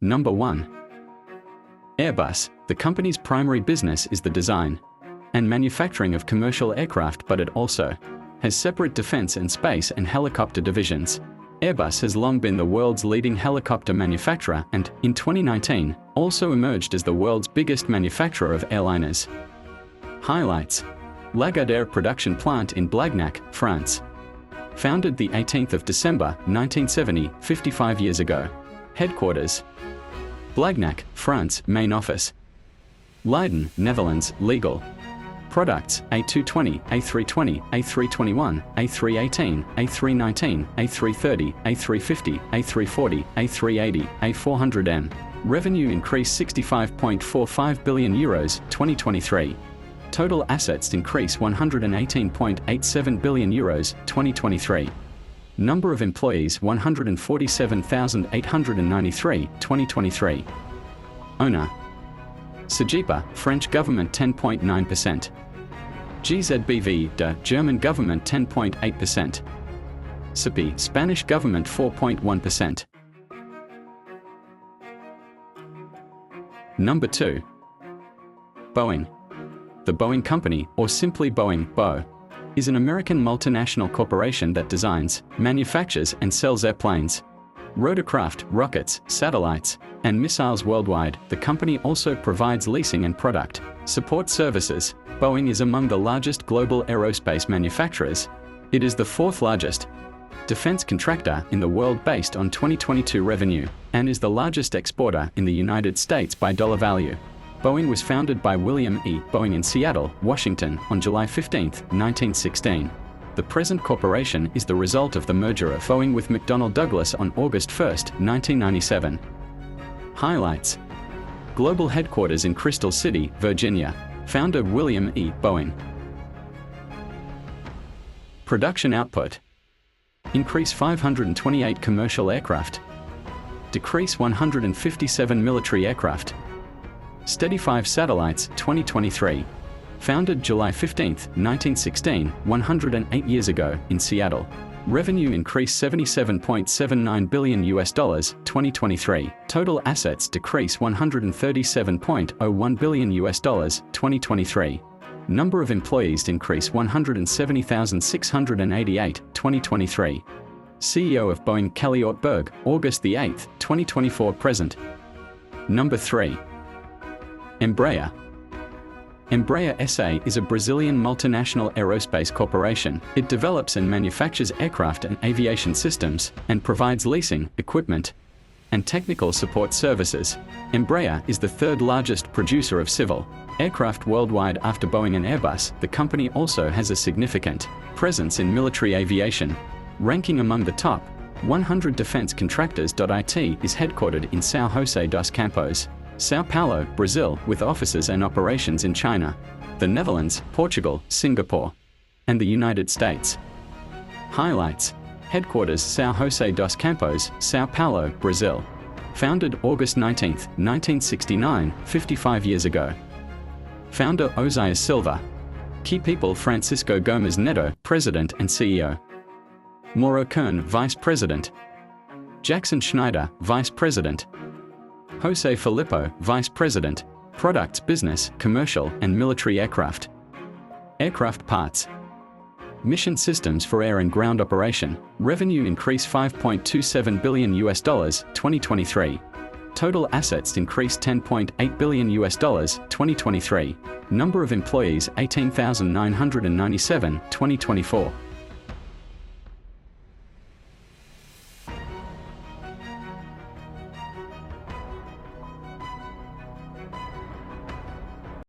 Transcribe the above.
Number 1. Airbus. The company's primary business is the design and manufacturing of commercial aircraft, but it also has separate defense and space and helicopter divisions. Airbus has long been the world's leading helicopter manufacturer and, in 2019, also emerged as the world's biggest manufacturer of airliners. Highlights: Lagardère production plant in Blagnac, France. Founded the 18th of December, 1970, 55 years ago. Headquarters: Blagnac, France, main office. Leiden, Netherlands, legal. Products: A220, A320, A321, A318, A319, A330, A350, A340, A380, A400M. Revenue increased €65.45 billion, 2023. Total assets increase €118.87 billion, 2023. Number of employees 147,893, 2023. Owner: Sogepa, French government 10.9%. GZBV, German government 10.8%. SAPI, Spanish government 4.1%. Number 2. Boeing. The Boeing Company, or simply Boeing, Bo, is an American multinational corporation that designs, manufactures and sells airplanes, rotorcraft, rockets, satellites, and missiles worldwide. The company also provides leasing and product support services. Boeing is among the largest global aerospace manufacturers. It is the fourth largest defense contractor in the world based on 2022 revenue, and is the largest exporter in the United States by dollar value. Boeing was founded by William E. Boeing in Seattle, Washington, on July 15, 1916. The present corporation is the result of the merger of Boeing with McDonnell Douglas on August 1, 1997. Highlights: Global headquarters in Crystal City, Virginia. Founder William E. Boeing. Production output: increase 528 commercial aircraft, decrease 157 military aircraft. Steady 5 satellites, 2023. Founded July 15, 1916, 108 years ago, in Seattle. Revenue increased $77.79 billion, 2023. Total assets decrease $137.01 billion, 2023. Number of employees increase 170,688, 2023. CEO of Boeing Kelly Ortberg, August 8, 2024 present. Number 3. Embraer. Embraer SA is a Brazilian multinational aerospace corporation. It develops and manufactures aircraft and aviation systems, and provides leasing, equipment, and technical support services. Embraer is the third largest producer of civil aircraft worldwide after Boeing and Airbus. The company also has a significant presence in military aviation, ranking among the top 100 defense contractors. It is headquartered in São José dos Campos, São Paulo, Brazil, with offices and operations in China, the Netherlands, Portugal, Singapore, and the United States. Highlights: Headquarters São José dos Campos, São Paulo, Brazil. Founded August 19, 1969, 55 years ago. Founder Ozias Silva. Key people: Francisco Gomes Neto, President and CEO. Mauro Kern, Vice President. Jackson Schneider, Vice President. Jose Filippo, Vice President. Products: business, commercial, and military aircraft. Aircraft parts. Mission systems for air and ground operation. Revenue increased $5.27 billion, 2023. Total assets increased $10.8 billion, 2023. Number of employees 18,997, 2024.